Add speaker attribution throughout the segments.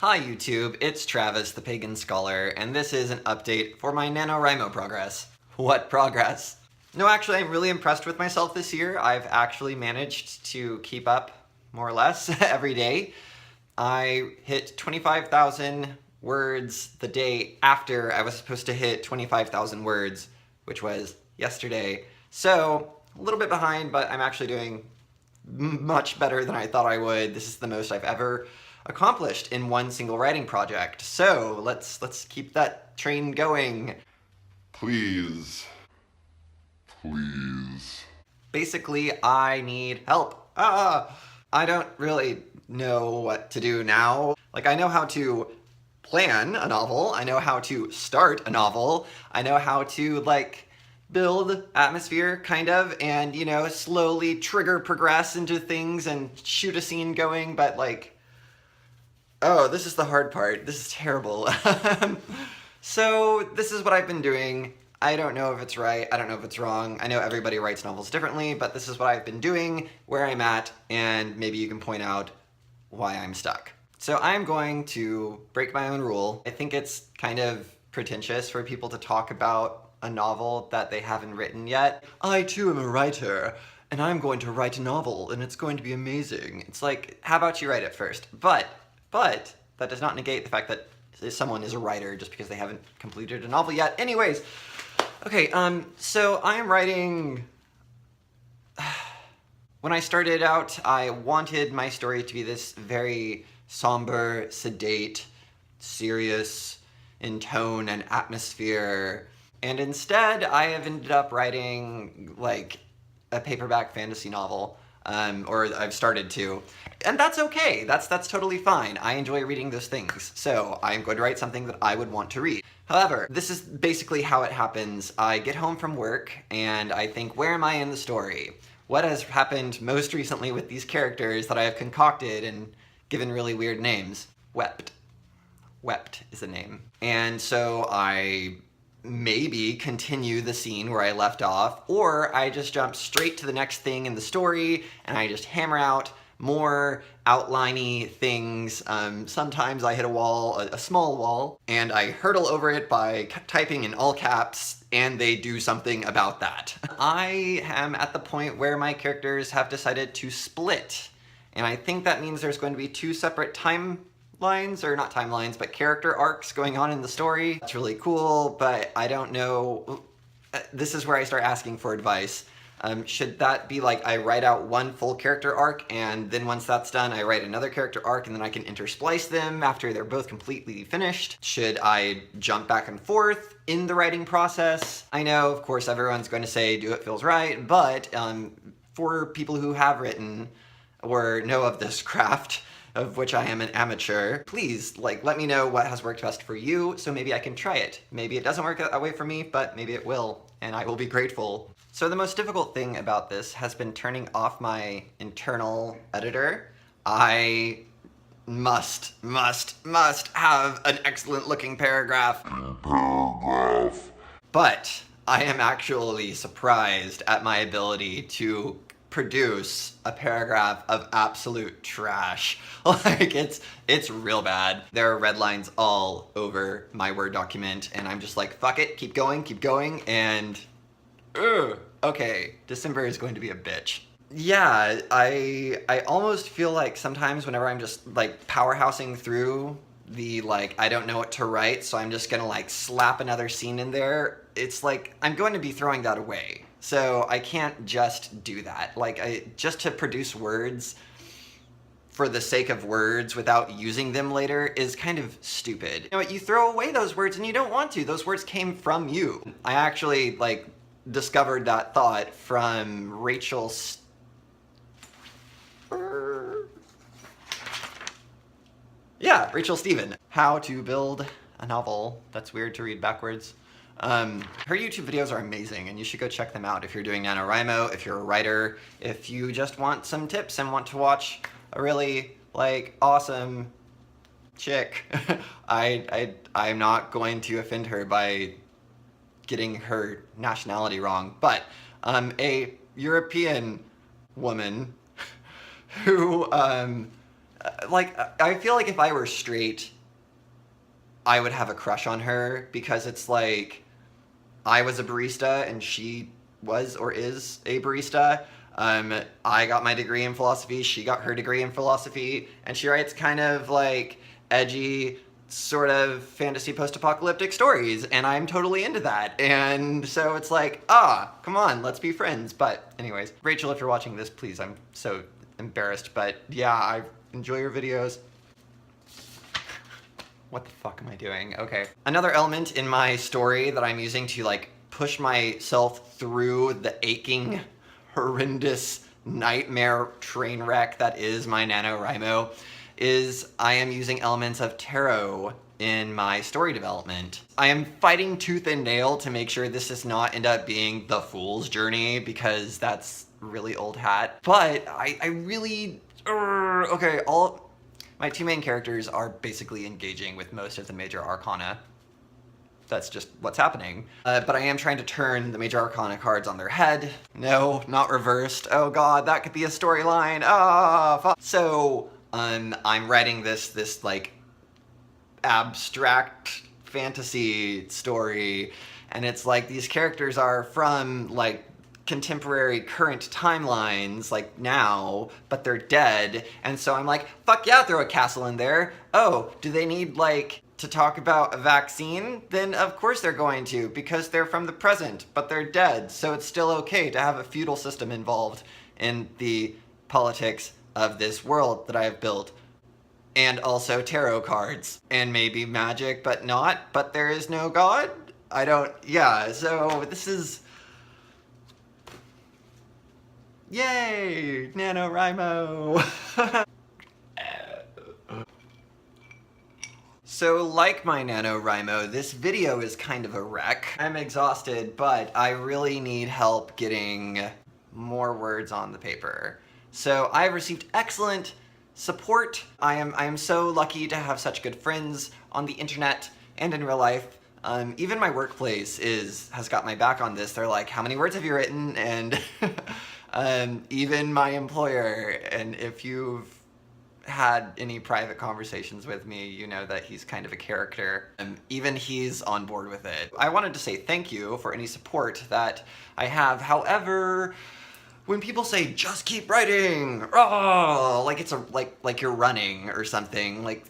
Speaker 1: Hi YouTube, it's Travis the Pagan Scholar, and this is an update for my NaNoWriMo progress. What progress? No, actually, I'm really impressed with myself this year. I've actually managed to keep up, more or less, every day. I hit 25,000 words the day after I was supposed to hit 25,000 words, which was yesterday. So, a little bit behind, but I'm actually doing much better than I thought I would. This is the most I've ever accomplished in one single writing project. So let's keep that train going.
Speaker 2: Please. Please.
Speaker 1: Basically, I need help. I don't really know what to do now. Like, I know how to plan a novel, I know how to start a novel, I know how to, like, build atmosphere, kind of, and, you know, slowly trigger progress into things and shoot a scene going, but, like, oh, this is the hard part. This is terrible. So this is what I've been doing. I don't know if it's right. I don't know if it's wrong. I know everybody writes novels differently, but this is what I've been doing, where I'm at, and maybe you can point out why I'm stuck. So I'm going to break my own rule. I think it's kind of pretentious for people to talk about a novel that they haven't written yet. I too am a writer, and I'm going to write a novel, and it's going to be amazing. It's like, how about you write it first? But that does not negate the fact that someone is a writer just because they haven't completed a novel yet. Anyways, okay, so I am writing... When I started out, I wanted my story to be this very somber, sedate, serious in tone and atmosphere, and instead I have ended up writing, like, a paperback fantasy novel. Or I've started to, and that's okay. That's totally fine. I enjoy reading those things, so I'm going to write something that I would want to read. However, this is basically how it happens. I get home from work, and I think, where am I in the story? What has happened most recently with these characters that I have concocted and given really weird names? Wept. Wept is a name. And so I maybe continue the scene where I left off, or I just jump straight to the next thing in the story and I just hammer out more outliney things. Sometimes I hit a wall, a small wall, and I hurtle over it by typing in all caps, and they do something about that. I am at the point where my characters have decided to split, and I think that means there's going to be two separate timelines, or not timelines, but character arcs going on in the story. That's really cool, but I don't know. This is where I start asking for advice. Should that be like I write out one full character arc, and then once that's done, I write another character arc, and then I can intersplice them after they're both completely finished? Should I jump back and forth in the writing process? I know, of course, everyone's going to say do what feels right, but for people who have written or know of this craft, of which I am an amateur, please, like, let me know what has worked best for you, so maybe I can try it. Maybe it doesn't work that way for me, but maybe it will, and I will be grateful. So the most difficult thing about this has been turning off my internal editor. I must have an excellent looking paragraph. But I am actually surprised at my ability to produce a paragraph of absolute trash. Like, it's real bad. There are red lines all over my Word document, and I'm just like, fuck it, keep going, and okay, December is going to be a bitch. Yeah, I almost feel like sometimes whenever I'm just, like, powerhousing through the, like, I don't know what to write, so I'm just gonna, like, slap another scene in there, it's like, I'm going to be throwing that away. So I can't just do that. Like, just to produce words for the sake of words without using them later is kind of stupid. You know what, you throw away those words and you don't want to. Those words came from you. I actually, like, discovered that thought from Rachel Stephen. How to build a novel. That's weird to read backwards. Her YouTube videos are amazing, and you should go check them out if you're doing NaNoWriMo, if you're a writer, if you just want some tips and want to watch a really, like, awesome chick. I'm not going to offend her by getting her nationality wrong, but a European woman who like, I feel like if I were straight, I would have a crush on her, because it's like, I was a barista and she was or is a barista. I got my degree in philosophy, she got her degree in philosophy, and she writes kind of like edgy, sort of fantasy post-apocalyptic stories, and I'm totally into that. And so it's like, come on, let's be friends. But anyways, Rachel, if you're watching this, please, I'm so embarrassed, but yeah, I enjoy your videos. What the fuck am I doing? Okay. Another element in my story that I'm using to like push myself through the aching, horrendous nightmare train wreck that is my NaNoWriMo is I am using elements of tarot in my story development. I am fighting tooth and nail to make sure this does not end up being the fool's journey, because that's really old hat. But I really, okay, my two main characters are basically engaging with most of the major arcana. That's just what's happening. But I am trying to turn the major arcana cards on their head. No, not reversed. Oh god, that could be a storyline. Fuck. So, I'm writing this like abstract fantasy story, and it's like these characters are from like contemporary current timelines, like now, but they're dead. And so I'm like, fuck yeah, throw a castle in there. Oh, do they need like to talk about a vaccine? Then of course they're going to, because they're from the present, but they're dead. So it's still okay to have a feudal system involved in the politics of this world that I have built. And also tarot cards, and maybe magic, but not, but there is no god? Yeah, so this is, yay, NaNoWriMo. So like my NaNoWriMo, this video is kind of a wreck. I'm exhausted, but I really need help getting more words on the paper. So I've received excellent support. I am so lucky to have such good friends on the internet and in real life. Even my workplace has got my back on this. They're like, how many words have you written? And even my employer, and if you've had any private conversations with me, you know that he's kind of a character. Even he's on board with it. I wanted to say thank you for any support that I have. However, when people say, just keep writing, like it's like you're running or something, like,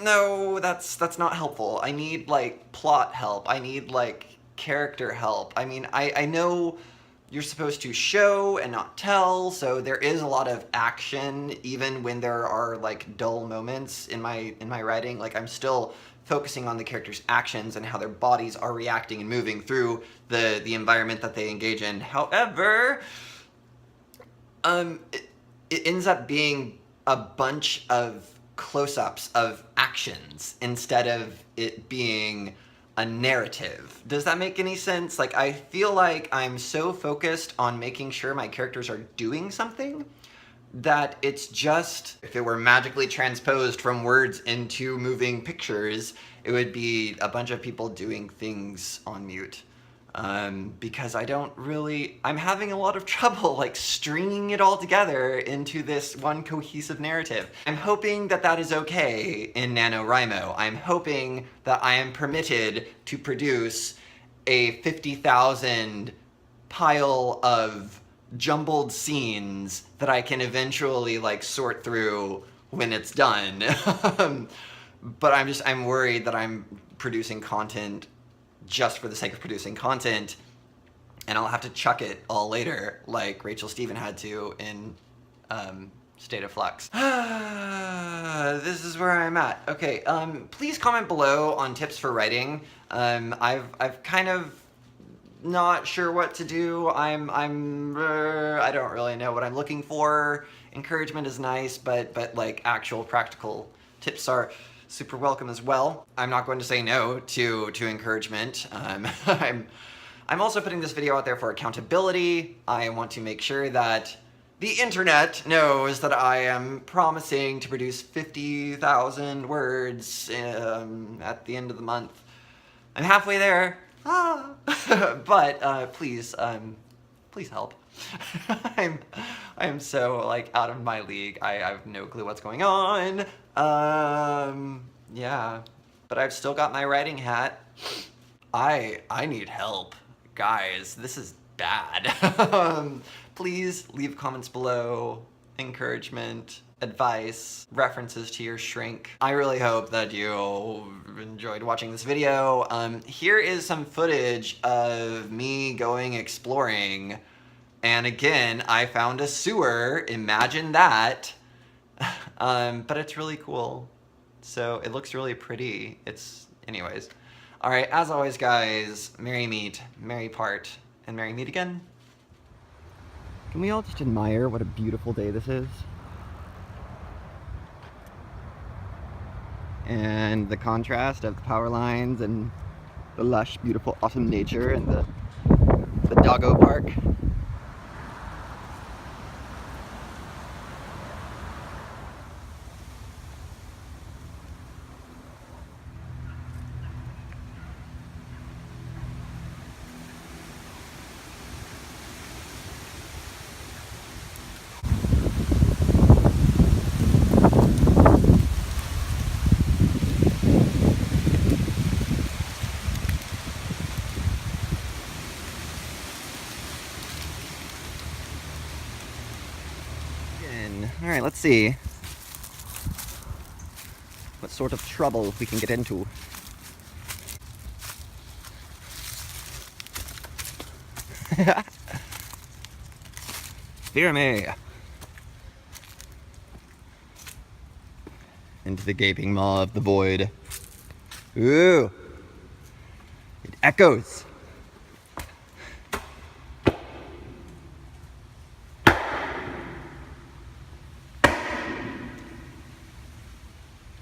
Speaker 1: no, that's not helpful. I need like plot help. I need like character help. I mean, I know you're supposed to show and not tell, so there is a lot of action even when there are like dull moments in my writing. Like, I'm still focusing on the characters' actions and how their bodies are reacting and moving through the environment that they engage in. However, it ends up being a bunch of close-ups of actions instead of it being a narrative. Does that make any sense? Like, I feel like I'm so focused on making sure my characters are doing something that it's just, if it were magically transposed from words into moving pictures, it would be a bunch of people doing things on mute. Because I'm having a lot of trouble like stringing it all together into this one cohesive narrative. I'm hoping that that is okay in NaNoWriMo. I'm hoping that I am permitted to produce a 50,000 pile of jumbled scenes that I can eventually like sort through when it's done. But I'm worried that I'm producing content just for the sake of producing content, and I'll have to chuck it all later, like Rachel Stephen had to in State of Flux. This is where I'm at. Okay, please comment below on tips for writing. I've kind of not sure what to do. I don't really know what I'm looking for. Encouragement is nice, but like actual practical tips are super welcome as well. I'm not going to say no to encouragement. I'm also putting this video out there for accountability. I want to make sure that the internet knows that I am promising to produce 50,000 words at the end of the month. I'm halfway there. But please please help. I am so like out of my league. I have no clue what's going on. Yeah, but I've still got my writing hat. I need help, guys. This is bad. Please leave comments below, encouragement, advice, references to your shrink. I really hope that you enjoyed watching this video. Here is some footage of me going exploring, and again, I found a sewer. Imagine that. But it's really cool. So it looks really pretty. Anyways. All right, as always, guys, merry meet, merry part, and merry meet again. Can we all just admire what a beautiful day this is? And the contrast of the power lines and the lush, beautiful autumn nature and the doggo park. All right, let's see what sort of trouble we can get into. Fear me. Into the gaping maw of the void. Ooh, it echoes.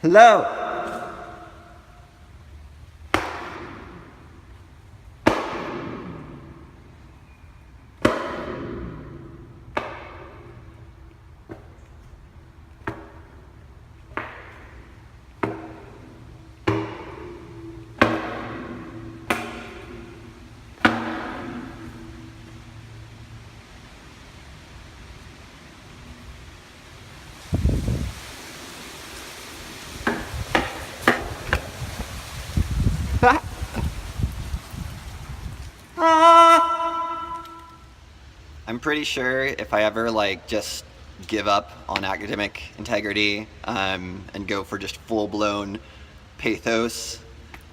Speaker 1: Hello. I'm pretty sure if I ever like just give up on academic integrity and go for just full-blown pathos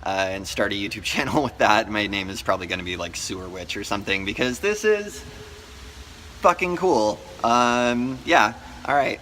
Speaker 1: and start a YouTube channel with that, my name is probably going to be like Sewer Witch or something, because this is fucking cool. Yeah, all right.